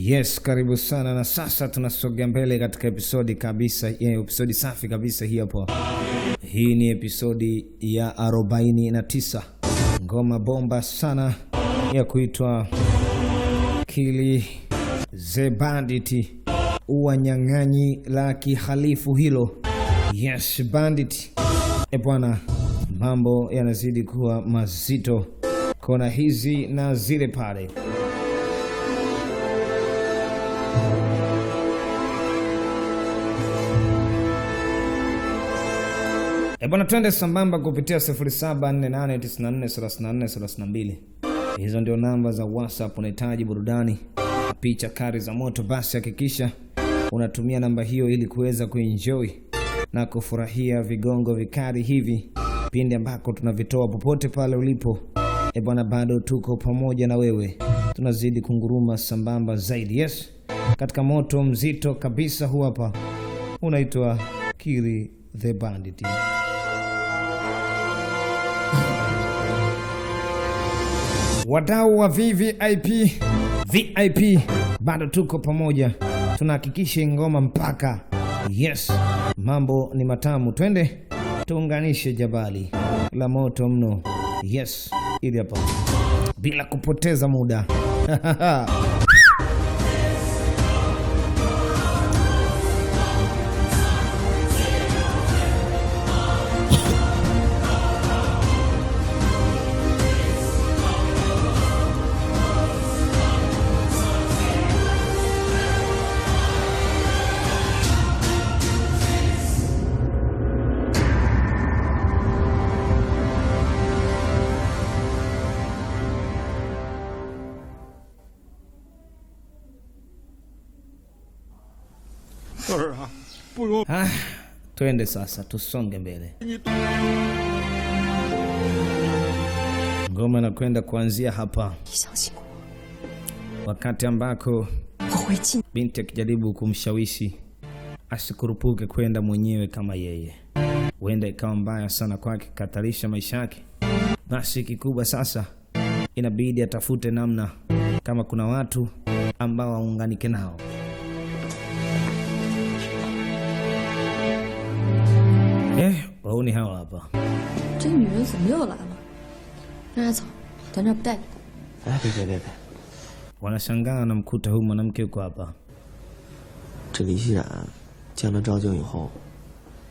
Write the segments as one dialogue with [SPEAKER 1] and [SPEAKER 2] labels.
[SPEAKER 1] Yes, karibu sana na sasa tunasogea mbele katika episodi safi kabisa hii hapo. Hii ni episodi ya 49. Ngoma bomba sana ya kuitwa Kill the Bandit. Uwanyang'anyi la kihalifu hilo. Yes, Bandit. Bwana, mambo yanazidi kuwa mazito. Kona hizi na zile pale. Bwana, twende sambamba kupitia 0748943432. Hizo ndio namba za WhatsApp. Unahitaji burudani, picha kari za moto, basi hakikisha unatumia namba hiyo ili kuweza kuenjoy na kufurahia vigongo vikali hivi pindi ambako tunavitoa popote pale ulipo. Bwana, bado tuko pamoja na wewe, tunazidi kunguruma sambamba zaidi. Yes, katika moto mzito kabisa huu hapa, unaitwa Kill the Bandit. Wadau wa VIP bado tuko pamoja, tunahakikisha ngoma mpaka. Yes, mambo ni matamu, twende tuunganishe jabali la moto mno. Yes, ili hapa bila kupoteza muda. Twende sasa tusonge mbele. Ngoma inakwenda kuanzia hapa, wakati ambako binti akijaribu kumshawishi asikurupuke kwenda mwenyewe kama yeye. Huenda ikawa mbaya sana kwake, katarisha maisha yake. Basi kikubwa sasa inabidi atafute namna kama kuna watu ambao waunganike nao. Wauni hawa hapa.
[SPEAKER 2] 这女人怎么又来了？让她走，咱这不待见她。
[SPEAKER 3] 别，
[SPEAKER 1] wanashangaa na mkuta huyu mwanamke yuko hapa.
[SPEAKER 3] 这李熙冉见了赵静以后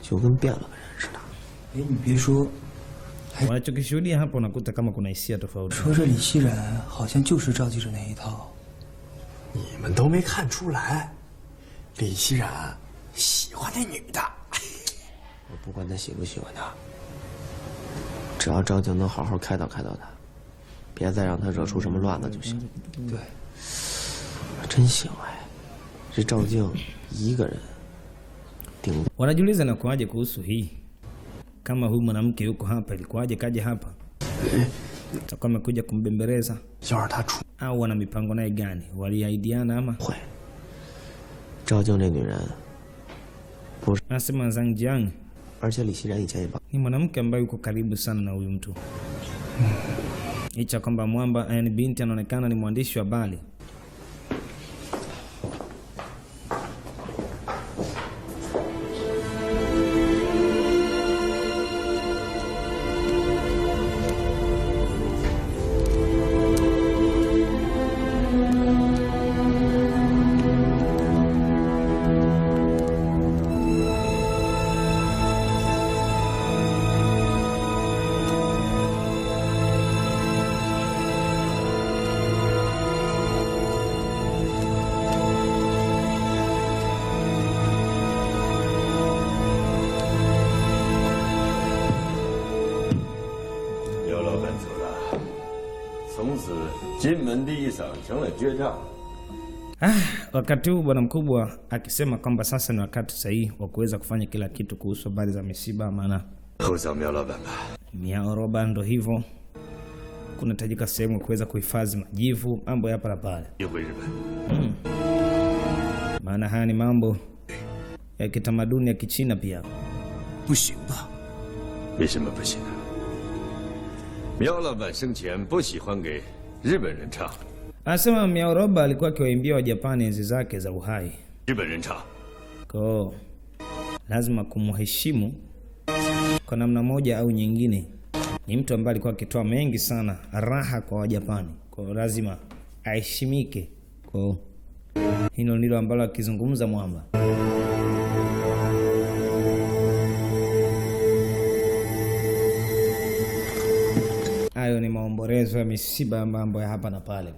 [SPEAKER 3] 就跟变了个人似的。
[SPEAKER 4] 你别说，
[SPEAKER 1] wanachokishuhudia hapo unakuta kama kuna hisia tofauti.
[SPEAKER 4] 说这李熙冉好像就是赵记者那一套。
[SPEAKER 5] 你们都没看出来，李熙冉喜欢那女的。
[SPEAKER 3] 我不管他喜不喜欢他，只要赵静能好好开导开导他，别再让他惹出什么乱子就行。
[SPEAKER 4] 对，
[SPEAKER 3] 真行哎，这赵静一个人顶。
[SPEAKER 1] Wanajiuliza na kuaje kuhusu hii. Kama huyu mwanamke yuko hapa, ilikuaje kaje hapa? Atakuwa amekuja kumbembeleza au wana mipango naye gani? Waliahidiana ama?
[SPEAKER 3] 会。赵静这女人不是
[SPEAKER 1] Anasema Zhang Jiang
[SPEAKER 3] 而且李熙冉以前也帮
[SPEAKER 1] ni mwanamke ambaye yuko karibu sana na huyu mtu. Licha kwamba mwamba yani binti anaonekana ni mwandishi wa habari. Wakati huu bwana mkubwa akisema kwamba sasa ni wakati sahihi wa kuweza kufanya kila kitu kuhusu habari za misiba, maana Miao Roba ndo hivyo. Kunahitajika sehemu kuweza kuhifadhi majivu, mambo ya pale. Maana haya ni mambo ya kitamaduni ya Kichina pia.
[SPEAKER 5] 不行吧？为什么不行啊？苗老板生前不喜欢给日本人唱。
[SPEAKER 1] Anasema Miaoroba alikuwa akiwaimbia Wajapani enzi zake za uhai.
[SPEAKER 6] 日本人唱，
[SPEAKER 1] Kwa lazima kumheshimu kwa namna moja au nyingine. Ni mtu ambaye alikuwa akitoa mengi sana raha kwa Wajapani. Kwa lazima aheshimike. Kwa hilo ndilo ambalo akizungumza Mwamba. Hayo ni maombolezo ya misiba ya mambo ya hapa na pale.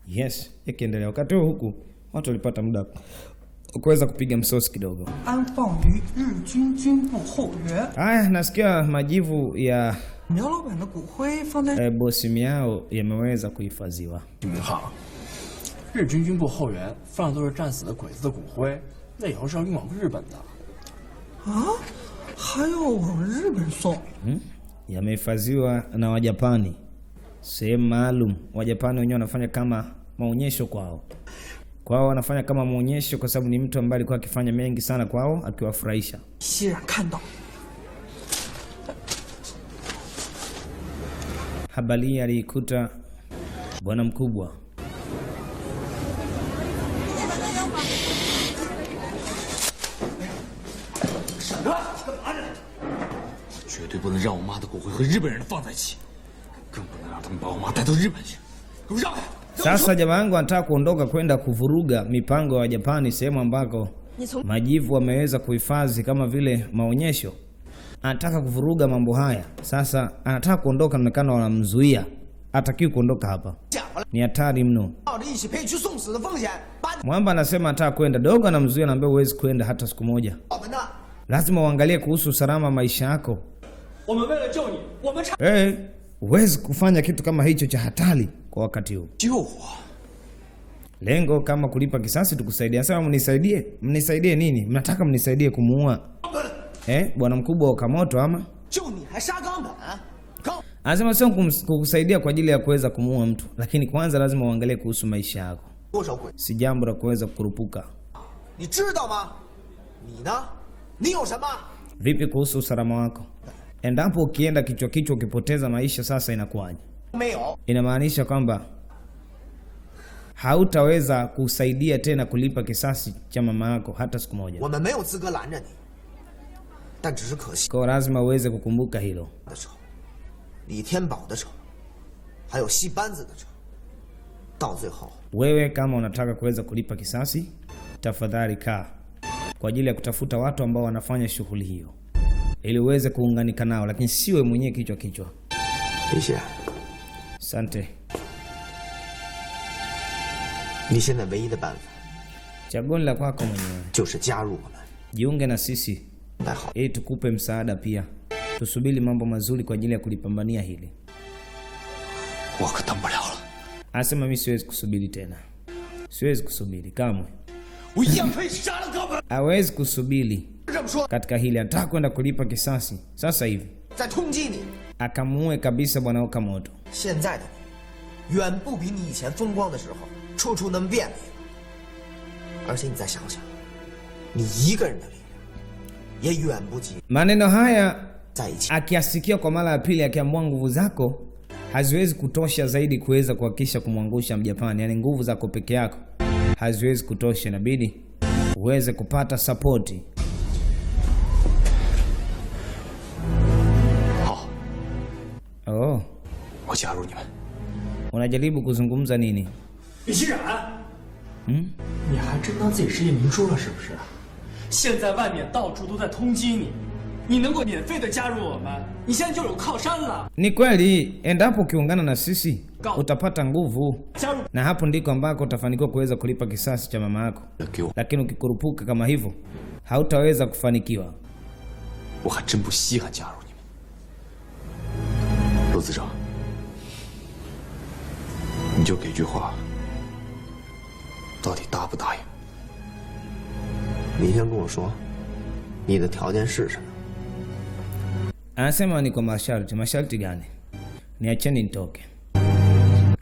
[SPEAKER 1] Yes, ikiendelea wakati huku watu walipata muda kuweza kupiga msosi kidogo.
[SPEAKER 4] 安放于日军军部后园。
[SPEAKER 1] Haya, nasikia majivu ya
[SPEAKER 4] 苗老板的骨灰放在
[SPEAKER 1] bosi Miao yameweza kuhifadhiwa.
[SPEAKER 5] 明浩，日军军部后援放的都是战死的鬼子的骨灰，那以后是要运往日本的。
[SPEAKER 4] 啊，还要往日本送？
[SPEAKER 1] Yamehifadhiwa na Wajapani sehemu maalum. Wajapani wenyewe wanafanya kama maonyesho kwao. Kwao wanafanya kama maonyesho kwa sababu ni mtu ambaye alikuwa akifanya mengi sana kwao akiwafurahisha.
[SPEAKER 4] 熙然看到，
[SPEAKER 1] Habari aliikuta bwana mkubwa.
[SPEAKER 6] 绝对不能让我妈的骨灰和日本人放在一起，更不能让他们把我妈带到日本去。给我让开！
[SPEAKER 1] Sasa jamaa wangu anataka kuondoka kwenda kuvuruga mipango ya Japani sehemu ambako majivu wameweza kuhifadhi kama vile maonyesho. Anataka kuvuruga mambo haya. Sasa anataka kuondoka, inaonekana wanamzuia. Hatakiwi kuondoka hapa. Ni hatari mno. Mwamba anasema anataka kwenda. Dogo anamzuia, anamwambia huwezi kwenda hata siku moja. Lazima uangalie kuhusu usalama maisha yako. Huwezi kufanya kitu kama hicho cha hatari kwa wakati huu. Lengo kama kulipa kisasi tukusaidia. Sasa mnisaidie. Mnisaidie nini? Mnataka mnisaidie kumuua bwana mkubwa wa Okamoto ama? Anasema sio kukusaidia kwa ajili ya kuweza kumuua mtu, lakini kwanza lazima uangalie kuhusu maisha yako. Si jambo la kuweza kukurupuka. Vipi kuhusu usalama wako? Endapo ukienda kichwa kichwa ukipoteza maisha sasa inakuwaje? Inamaanisha kwamba hautaweza kusaidia tena kulipa kisasi cha mama yako hata siku moja. Kwa lazima uweze kukumbuka hilo. Wewe kama unataka kuweza kulipa kisasi, tafadhali kaa kwa ajili ya kutafuta watu ambao wanafanya shughuli hiyo ili uweze kuunganika nao, lakini siwe mwenyewe kichwa kichwa. Asante. Chaguo la kwako mwenyewe. Jiunge na sisi ili tukupe msaada pia. Tusubiri mambo mazuri kwa ajili ya kulipambania hili. Anasema mimi siwezi kusubiri tena. Siwezi kusubiri kamwe. Hawezi kusubiri katika hili. Anataka kwenda kulipa kisasi sasa hivi. Akamuue kabisa bwana Okamoto. Maneno haya akiasikia kwa mara ya pili, akiamua nguvu zako haziwezi kutosha zaidi kuweza kuhakikisha kumwangusha Mjapani. Yani nguvu zako peke yako haziwezi kutosha, inabidi uweze kupata support. Oh. Unajaribu kuzungumza nini?
[SPEAKER 5] 李熙然，你还真当自己是夜明珠了是不是？现在外面到处都在通缉你，你能够免费的加入我们，你现在就有靠山了。
[SPEAKER 1] Ni kweli, endapo ukiungana na sisi utapata nguvu, na hapo ndiko ambako utafanikiwa kuweza kulipa kisasi cha mama yako. Lakini ukikurupuka kama hivyo hautaweza kufanikiwa.
[SPEAKER 6] 我还真不稀罕加入你们。陆子成，你就给句话，到底答不答应？
[SPEAKER 3] 你先跟我说，你的条件是什么？
[SPEAKER 1] Anasema ni kwa masharti. Masharti gani? Niacheni nitoke,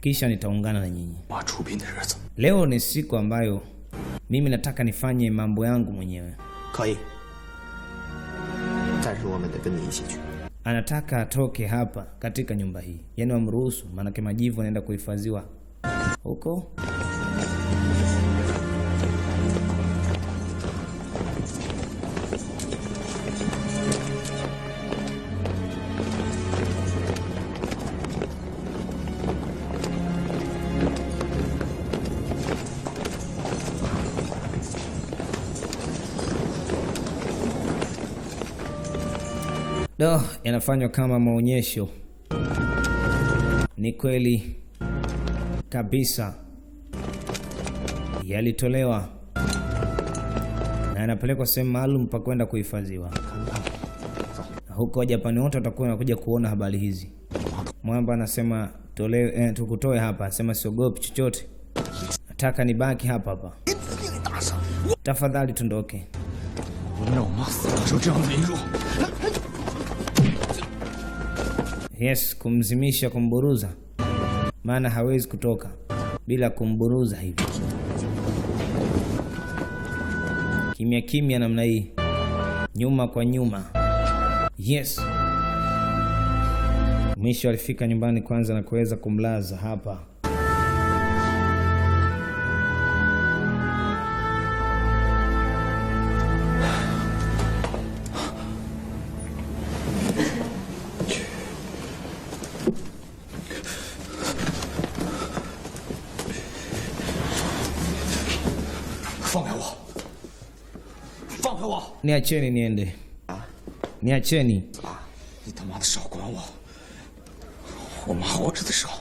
[SPEAKER 1] kisha nitaungana na nyinyi. Leo ni siku ambayo mimi nataka nifanye mambo yangu mwenyewe.
[SPEAKER 3] 可以，但是我们得跟你一起去。
[SPEAKER 1] Anataka atoke hapa katika nyumba hii, yani wamruhusu, maana majivu anaenda kuhifadhiwa huko. Yanafanywa kama maonyesho. Ni kweli kabisa, yalitolewa na yanapelekwa sehemu maalum pa kwenda kuhifadhiwa. Huko Japani wote watakuwa wanakuja kuona habari hizi. Mwamba anasema tukutoe hapa, anasema siogopi chochote, nataka nibaki hapa hapa, tafadhali tundoke. Yes, kumzimisha, kumburuza, maana hawezi kutoka bila kumburuza hivi kimya kimya namna hii, nyuma kwa nyuma. Yes, mwisho alifika nyumbani kwanza na kuweza kumlaza hapa. Niacheni niende. Niacheni.
[SPEAKER 6] 你他妈的少管我！我妈活着的时候，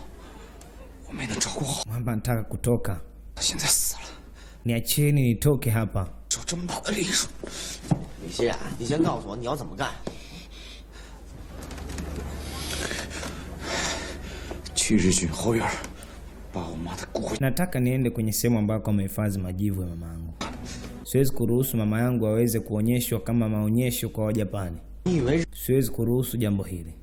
[SPEAKER 6] 我没能照顾好。
[SPEAKER 1] Mwamba anataka kutoka.
[SPEAKER 6] 她现在死了。
[SPEAKER 1] Niacheni nitoke hapa.
[SPEAKER 6] 受这么大的礼数。
[SPEAKER 3] 李熙然，你先告诉我你要怎么干。
[SPEAKER 6] 去日军后院，把我妈的骨灰。
[SPEAKER 1] Nataka niende kwenye sehemu ambako amehifadhi majivu ya mamangu. Siwezi kuruhusu mama yangu aweze kuonyeshwa kama maonyesho kwa Wajapani. Siwezi kuruhusu jambo hili.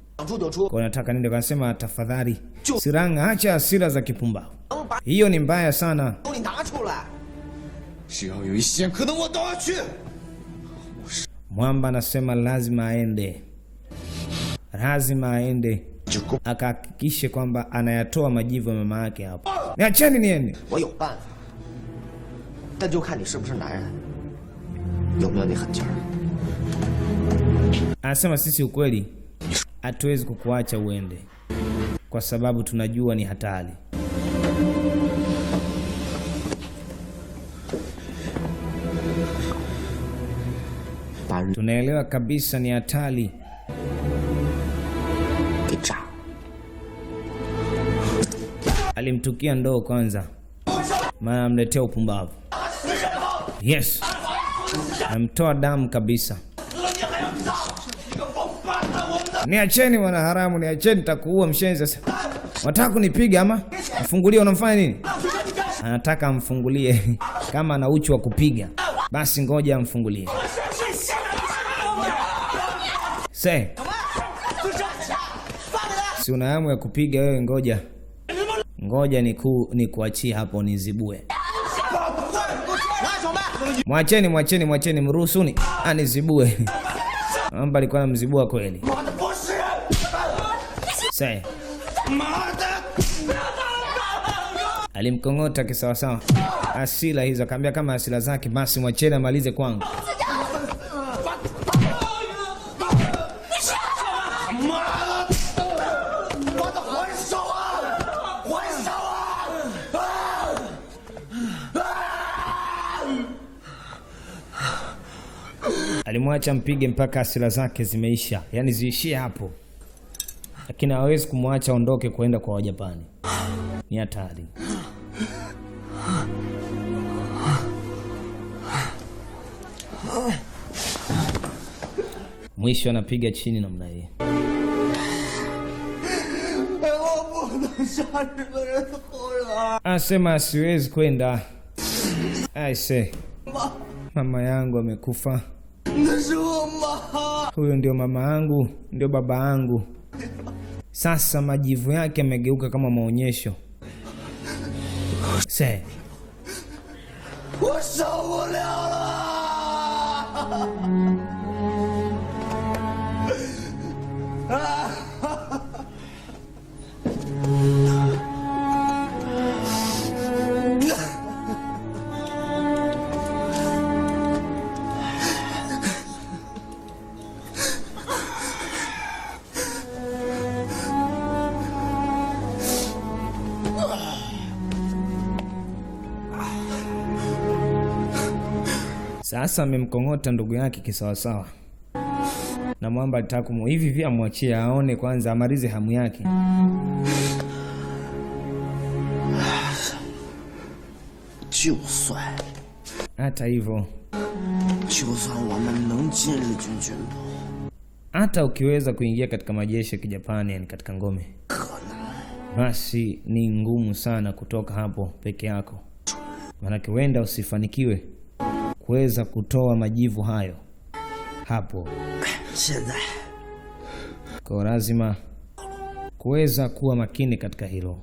[SPEAKER 1] Kwa nataka niende, kanasema tafadhali Siranga, acha hasira za kipumbavu. Hiyo ni mbaya sana.
[SPEAKER 6] 只要有一线可能，我都要去。
[SPEAKER 1] Mwamba anasema lazima aende. Lazima aende. Akahakikishe kwamba anayatoa majivu ya mama yake hapo. Niacheni niende.
[SPEAKER 3] 我有办法，但就看你是不是男人，有没有那狠劲儿。
[SPEAKER 1] Anasema sisi ukweli hatuwezi kukuacha uende, kwa sababu tunajua ni hatari. Tunaelewa kabisa ni hatari. Alimtukia ndoo kwanza, maana amletea upumbavu. Yes, amtoa damu kabisa. Niacheni wana haramu, niacheni, takuua mshenzi. Sasa wataka kunipiga ama? Mfungulie, unamfanya nini? Anataka amfungulie. Kama ana uchu wa kupiga, basi ngoja amfungulie. Se, si una hamu ya kupiga wewe? Ngoja nikuachie hapo nizibue. Mwacheni, mruhusuni anizibue. Amba alikuwa anamzibua kweli. Se, alimkongota kisawasawa. Asila hizo, akaambia kama asila zake basi mwacheni amalize kwangu. Alimwacha mpige mpaka asila zake zimeisha, yani ziishie hapo. Lakini hawezi kumwacha ondoke kwenda kwa Wajapani. Ni hatari. Mwisho anapiga chini namna hii. Asema siwezi kwenda. Aise, mama yangu amekufa. Huyo ndio mama yangu, ndio baba yangu. Sasa majivu yake yamegeuka kama maonyesho. Se, Sasa amemkong'ota ndugu yake kisawasawa. Na mwamba alitaka hivi pia amwachie aone kwanza amalize hamu yake. Hata hivyo, hata ukiweza kuingia katika majeshi ya Kijapani, yani katika ngome, basi ni ngumu sana kutoka hapo peke yako. Maana huenda usifanikiwe kuweza kutoa majivu hayo hapo. Kwa lazima kuweza kuwa makini katika hilo.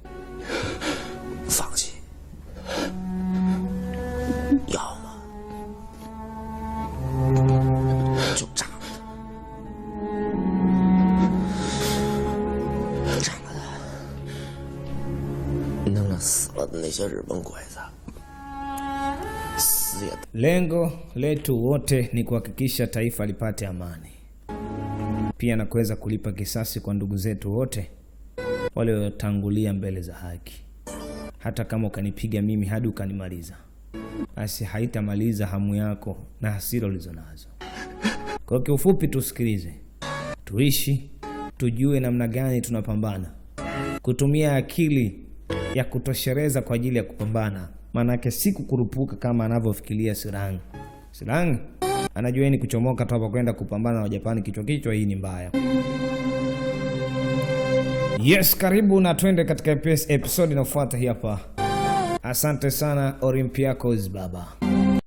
[SPEAKER 1] Lengo letu wote ni kuhakikisha taifa lipate amani. Pia na kuweza kulipa kisasi kwa ndugu zetu wote waliotangulia mbele za haki. Hata kama ukanipiga mimi hadi ukanimaliza, basi haitamaliza hamu yako na hasira ulizonazo. Kwa kiufupi, tusikilize, tuishi, tujue namna gani tunapambana, kutumia akili ya kutoshereza kwa ajili ya kupambana. Manake siku kurupuka kama anavyofikiria Sirang. Sirang anajua ni kuchomoka tu hapa kwenda kupambana na Japani kichwa. Hii ni mbaya. Yes, karibu na twende katika episode inayofuata hii hapa. Asante sana Olympiacos baba.